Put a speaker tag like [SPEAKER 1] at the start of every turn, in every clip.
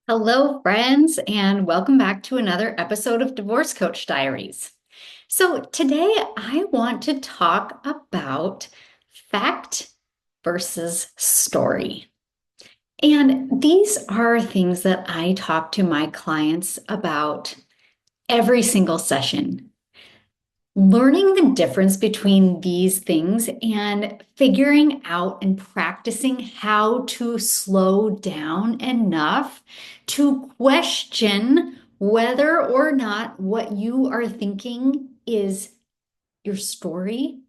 [SPEAKER 1] Hello, friends, and welcome back to another episode of Divorce Coach Diaries. So, today I want to talk about fact versus story. And these are things that I talk to my clients about every single session. Learning the difference between these things and figuring out and practicing how to slow down enough to question whether or not what you are thinking is your story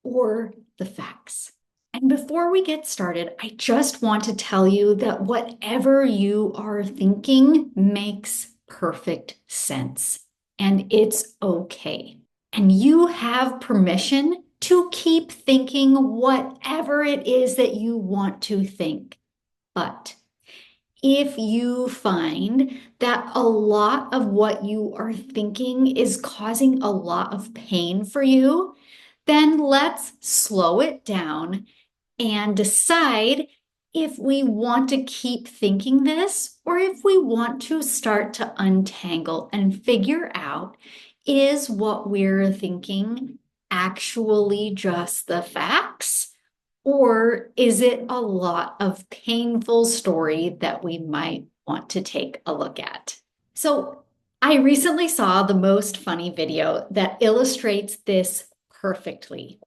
[SPEAKER 1] or the facts. And before we get started, I just want to tell you that whatever you are thinking makes perfect sense and it's okay. And you have permission to keep thinking whatever it is that you want to think. But if you find that a lot of what you are thinking is causing a lot of pain for you, then let's slow it down and decide if we want to keep thinking this or if we want to start to untangle and figure out, is what we're thinking actually just the facts? Or is it a lot of painful story that we might want to take a look at? So, I recently saw the most funny video that illustrates this perfectly.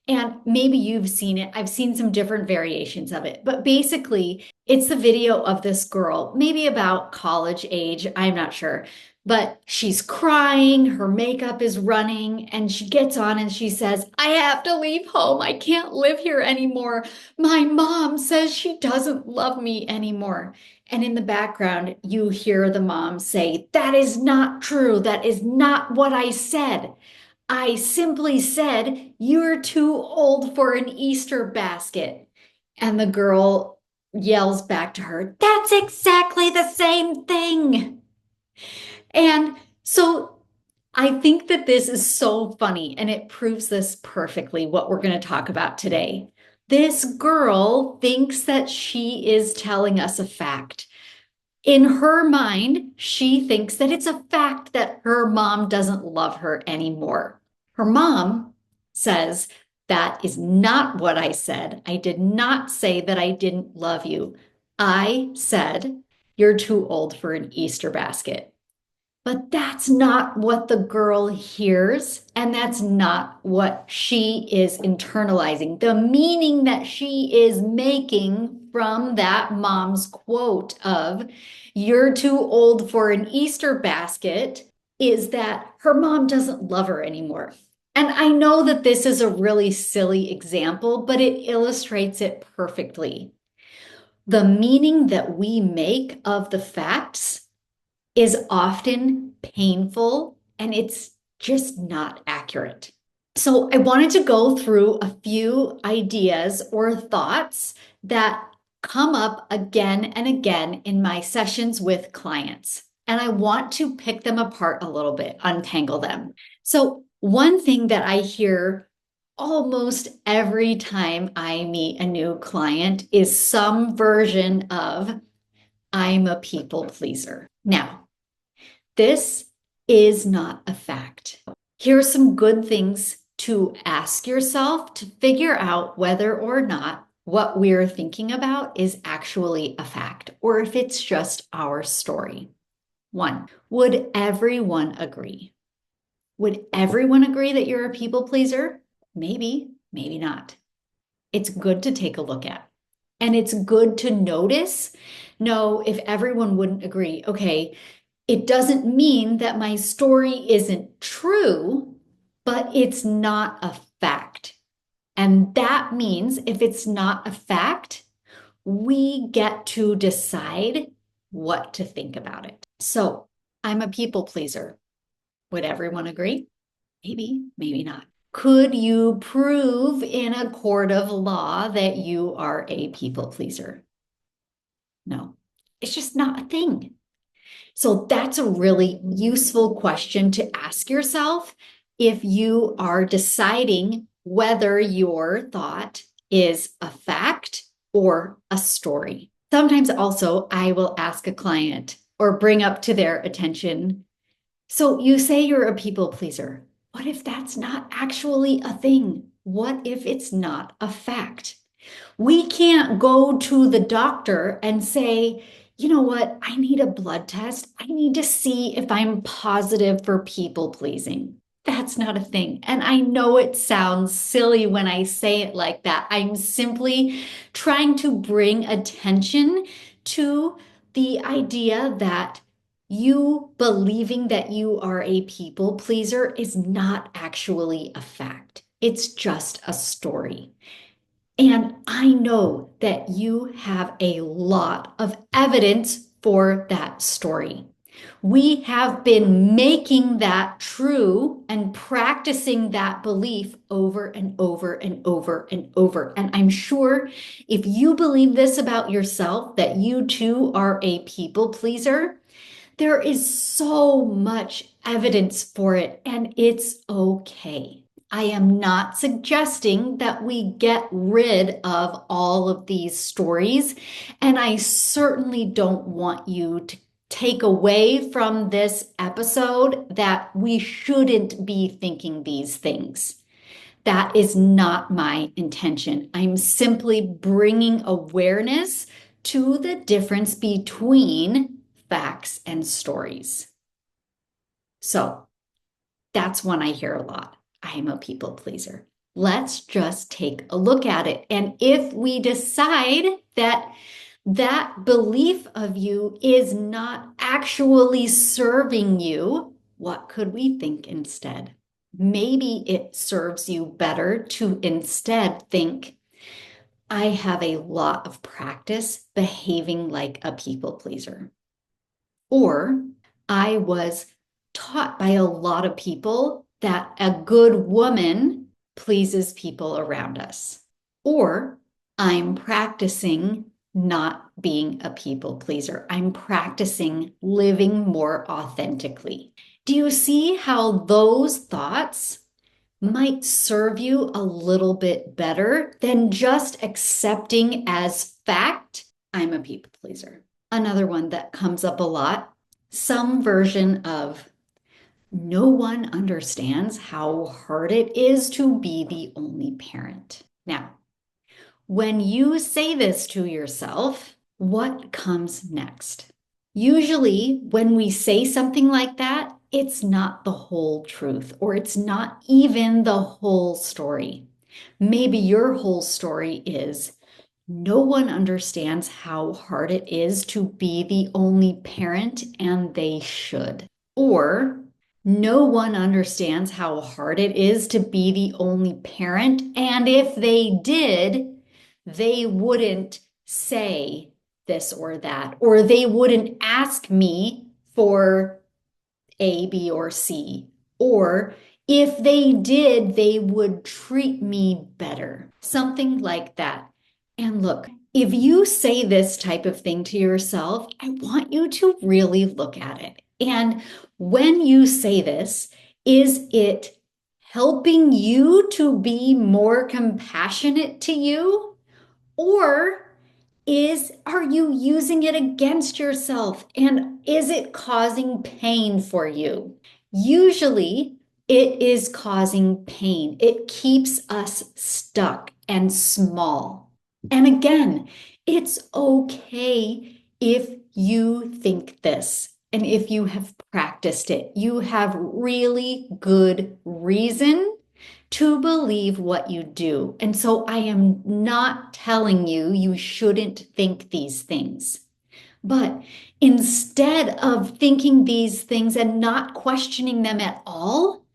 [SPEAKER 1] And maybe you've seen it. I've seen some different variations of it. But basically, it's the video of this girl, maybe about college age, I'm not sure. But she's crying, her makeup is running, and she gets on and she says, I have to leave home. I can't live here anymore. My mom says she doesn't love me anymore. And in the background, you hear the mom say, That is not true. That is not what I said. I simply said, You're too old for an Easter basket. And the girl yells back to her, That's exactly the same thing. And so I think that this is so funny and it proves this perfectly what we're going to talk about today. This girl thinks that she is telling us a fact. In her mind, she thinks that it's a fact that her mom doesn't love her anymore. Her mom says, That is not what I said. I did not say that I didn't love you. I said, You're too old for an Easter basket. But that's not what the girl hears, and that's not what she is internalizing. The meaning that she is making from that mom's quote of, You're too old for an Easter basket, is that her mom doesn't love her anymore. And I know that this is a really silly example, but it illustrates it perfectly. The meaning that we make of the facts is often painful and it's just not accurate. So, I wanted to go through a few ideas or thoughts that come up again and again in my sessions with clients. And I want to pick them apart a little bit, untangle them. So, one thing that I hear almost every time I meet a new client is some version of, I'm a people pleaser. Now, this is not a fact. Here are some good things to ask yourself to figure out whether or not what we're thinking about is actually a fact or if it's just our story. One, would everyone agree? Would everyone agree that you're a people pleaser? Maybe, maybe not. It's good to take a look at. And it's good to notice. No, if everyone wouldn't agree, okay, it doesn't mean that my story isn't true, but it's not a fact. And that means if it's not a fact, we get to decide what to think about it. So I'm a people pleaser. Would everyone agree? Maybe, maybe not. Could you prove in a court of law that you are a people pleaser? No, it's just not a thing. So that's a really useful question to ask yourself if you are deciding whether your thought is a fact or a story. Sometimes also I will ask a client or bring up to their attention, so you say you're a people pleaser. What if that's not actually a thing? What if it's not a fact? We can't go to the doctor and say, you know what, I need a blood test. I need to see if I'm positive for people pleasing. That's not a thing. And I know it sounds silly when I say it like that. I'm simply trying to bring attention to the idea that you believing that you are a people pleaser is not actually a fact. It's just a story. And I know that you have a lot of evidence for that story. We have been making that true and practicing that belief over and over and over and over. And I'm sure if you believe this about yourself, that you too are a people pleaser, there is so much evidence for it, and it's okay. I am not suggesting that we get rid of all of these stories, and I certainly don't want you to take away from this episode that we shouldn't be thinking these things. That is not my intention. I'm simply bringing awareness to the difference between facts and stories. So that's one I hear a lot. I'm a people pleaser. Let's just take a look at it. And if we decide that that belief of you is not actually serving you, what could we think instead? Maybe it serves you better to instead think, I have a lot of practice behaving like a people pleaser. Or I was taught by a lot of people that a good woman pleases people around us. Or I'm practicing not being a people pleaser. I'm practicing living more authentically. Do you see how those thoughts might serve you a little bit better than just accepting as fact, I'm a people pleaser? Another one that comes up a lot, some version of, no one understands how hard it is to be the only parent. Now, when you say this to yourself, what comes next? Usually, when we say something like that, it's not the whole truth, or it's not even the whole story. Maybe your whole story is, no one understands how hard it is to be the only parent, and they should. Or, no one understands how hard it is to be the only parent, and if they did, they wouldn't say this or that, or they wouldn't ask me for A, B, or C. Or if they did, they would treat me better. Something like that. And look, if you say this type of thing to yourself, I want you to really look at it. And when you say this, is it helping you to be more compassionate to you? Or are you using it against yourself? And is it causing pain for you? Usually it is causing pain. It keeps us stuck and small. And again, it's okay if you think this and if you have practiced it. You have really good reason to believe what you do. And so I am not telling you you shouldn't think these things. But instead of thinking these things and not questioning them at all,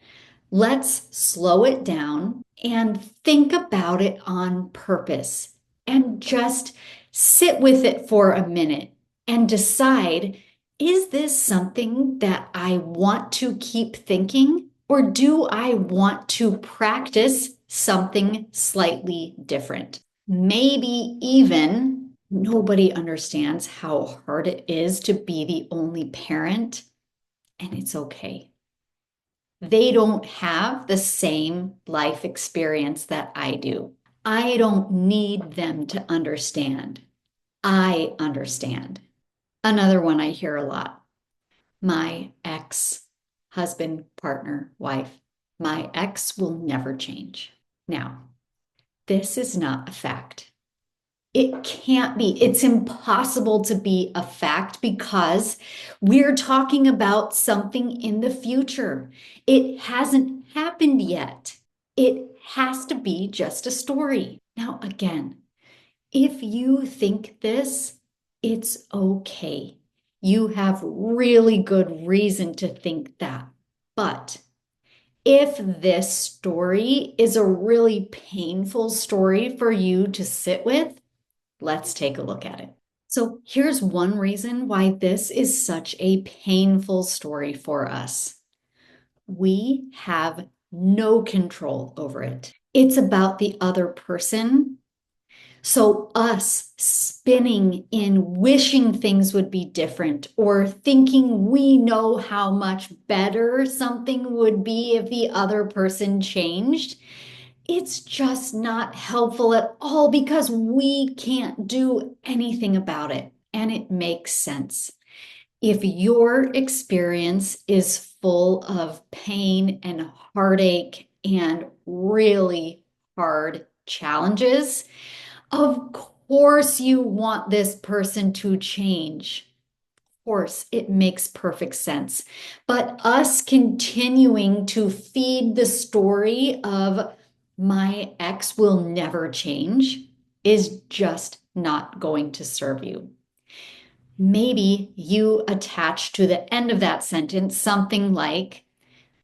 [SPEAKER 1] let's slow it down and think about it on purpose and just sit with it for a minute and decide, is this something that I want to keep thinking? Or do I want to practice something slightly different? Maybe even nobody understands how hard it is to be the only parent, and it's okay. They don't have the same life experience that I do. I don't need them to understand. I understand. Another one I hear a lot. My ex husband, partner, wife, my ex will never change. Now, this is not a fact. It can't be. It's impossible to be a fact because we're talking about something in the future. It hasn't happened yet. It has to be just a story. Now, again, if you think this, it's okay. You have really good reason to think that. But if this story is a really painful story for you to sit with, let's take a look at it. So, here's one reason why this is such a painful story for us. We have no control over it. It's about the other person. So, us spinning in wishing things would be different or thinking we know how much better something would be if the other person changed, it's just not helpful at all because we can't do anything about it. And it makes sense. If your experience is full of pain and heartache and really hard challenges, of course you want this person to change. Of course, it makes perfect sense. But us continuing to feed the story of my ex will never change is just not going to serve you. Maybe you attach to the end of that sentence something like,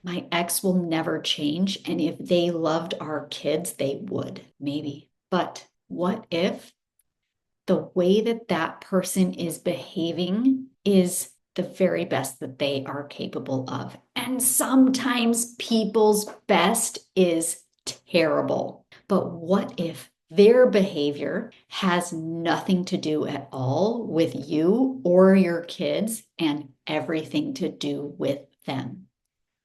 [SPEAKER 1] my ex will never change, and if they loved our kids, they would. Maybe. But what if the way that that person is behaving is the very best that they are capable of? And sometimes people's best is terrible. But what if their behavior has nothing to do at all with you or your kids and everything to do with them,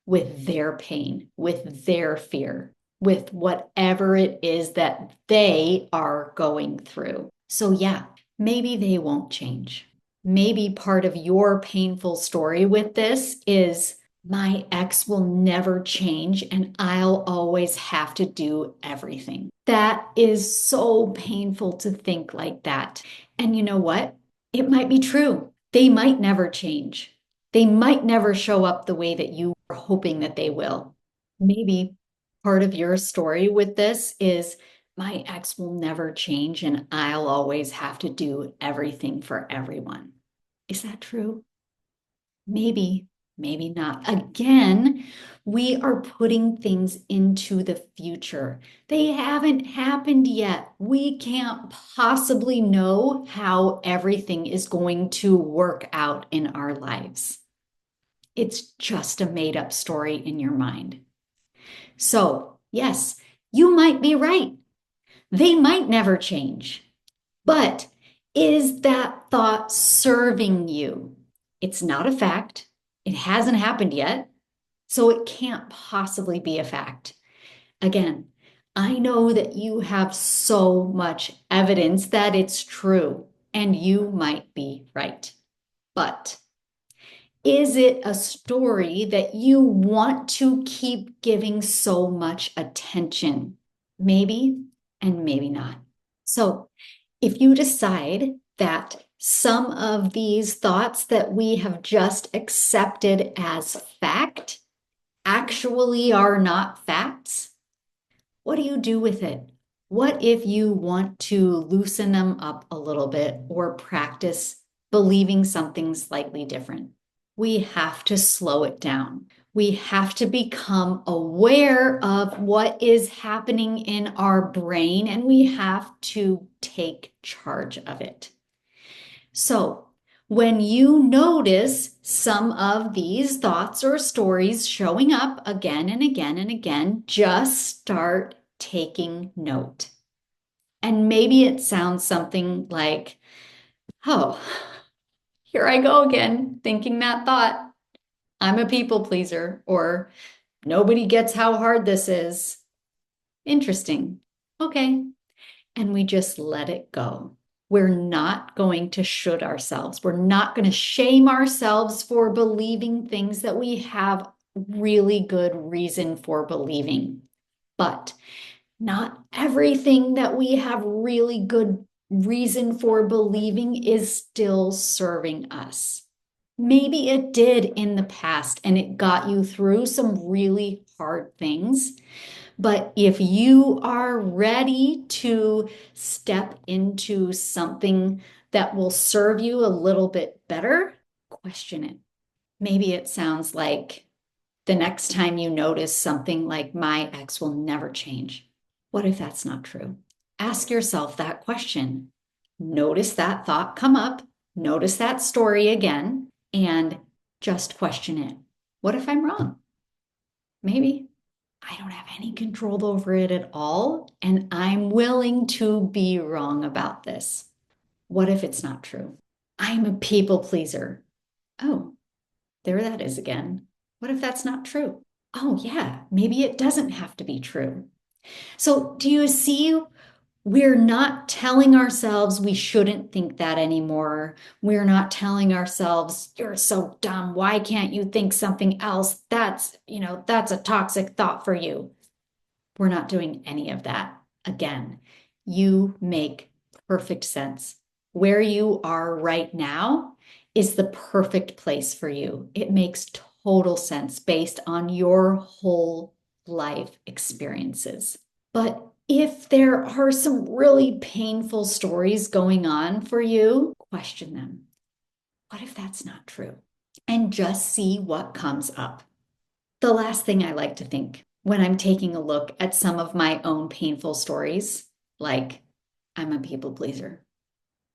[SPEAKER 1] with their pain, with their fear, with whatever it is that they are going through? So, yeah, maybe they won't change. Maybe part of your painful story with this is my ex will never change and I'll always have to do everything. That is so painful to think like that. And you know what? It might be true. They might never change. They might never show up the way that you are hoping that they will. Maybe part of your story with this is my ex will never change and I'll always have to do everything for everyone. Is that true? Maybe, maybe not. Again, we are putting things into the future. They haven't happened yet. We can't possibly know how everything is going to work out in our lives. It's just a made up story in your mind. So, yes, you might be right. They might never change. But is that thought serving you? It's not a fact. It hasn't happened yet. So it can't possibly be a fact. Again, I know that you have so much evidence that it's true, and you might be right. But is it a story that you want to keep giving so much attention? Maybe, and maybe not. So, if you decide that some of these thoughts that we have just accepted as fact actually are not facts, what do you do with it? What if you want to loosen them up a little bit or practice believing something slightly different? We have to slow it down. We have to become aware of what is happening in our brain and we have to take charge of it. So, when you notice some of these thoughts or stories showing up again and again and again, just start taking note. And maybe it sounds something like, oh, here I go again, thinking that thought. I'm a people pleaser, or nobody gets how hard this is. Interesting. Okay. And we just let it go. We're not going to should ourselves. We're not going to shame ourselves for believing things that we have really good reason for believing. But not everything that we have really good reason for believing is still serving us. Maybe it did in the past and it got you through some really hard things. But if you are ready to step into something that will serve you a little bit better, question it. Maybe it sounds like the next time you notice something like my ex will never change. What if that's not true? Ask yourself that question. Notice that thought come up, notice that story again, and just question it. What if I'm wrong? Maybe. I don't have any control over it at all, and I'm willing to be wrong about this. What if it's not true? I'm a people pleaser. Oh, there that is again. What if that's not true? Oh, yeah, maybe it doesn't have to be true. So, do you see? We're not telling ourselves we shouldn't think that anymore. We're not telling ourselves, you're so dumb. Why can't you think something else? That's a toxic thought for you. We're not doing any of that. Again, you make perfect sense. Where you are right now is the perfect place for you. It makes total sense based on your whole life experiences. But if there are some really painful stories going on for you, question them. What if that's not true? And just see what comes up. The last thing I like to think when I'm taking a look at some of my own painful stories, like I'm a people pleaser.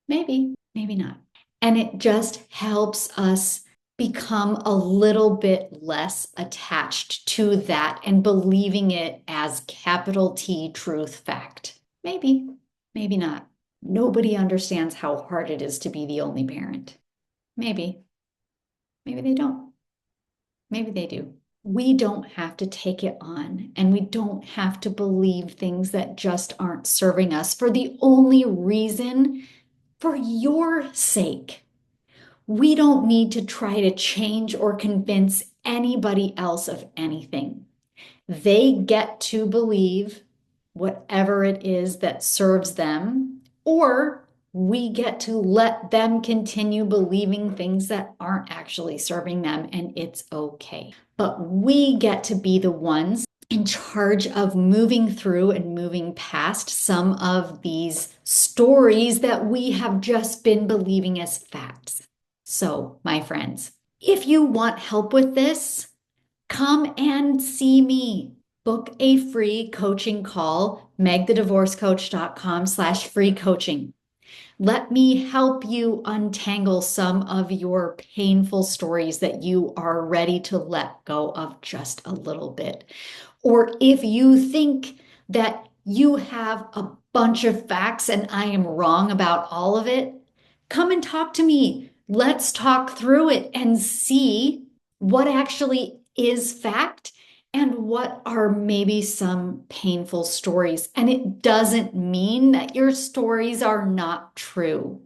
[SPEAKER 1] Maybe, maybe not. And it just helps us become a little bit less attached to that and believing it as capital T truth fact. Maybe, maybe not. Nobody understands how hard it is to be the only parent. Maybe, maybe they don't. Maybe they do. We don't have to take it on and we don't have to believe things that just aren't serving us for the only reason for your sake. We don't need to try to change or convince anybody else of anything. They get to believe whatever it is that serves them, or we get to let them continue believing things that aren't actually serving them, and it's okay. But we get to be the ones in charge of moving through and moving past some of these stories that we have just been believing as facts. So, my friends, if you want help with this, come and see me. Book a free coaching call, megthedivorcecoach.com/free coaching. Let me help you untangle some of your painful stories that you are ready to let go of just a little bit. Or if you think that you have a bunch of facts and I am wrong about all of it, come and talk to me. Let's talk through it and see what actually is fact and what are maybe some painful stories. And it doesn't mean that your stories are not true.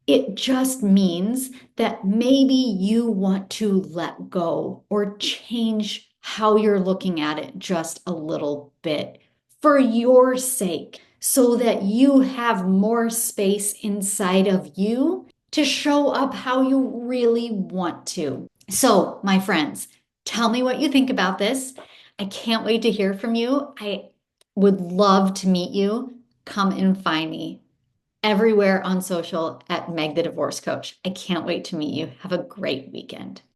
[SPEAKER 1] It just means that maybe you want to let go or change how you're looking at it just a little bit for your sake, so that you have more space inside of you to show up how you really want to. So, my friends, tell me what you think about this. I can't wait to hear from you. I would love to meet you. Come and find me everywhere on social at Meg the Divorce Coach. I can't wait to meet you. Have a great weekend.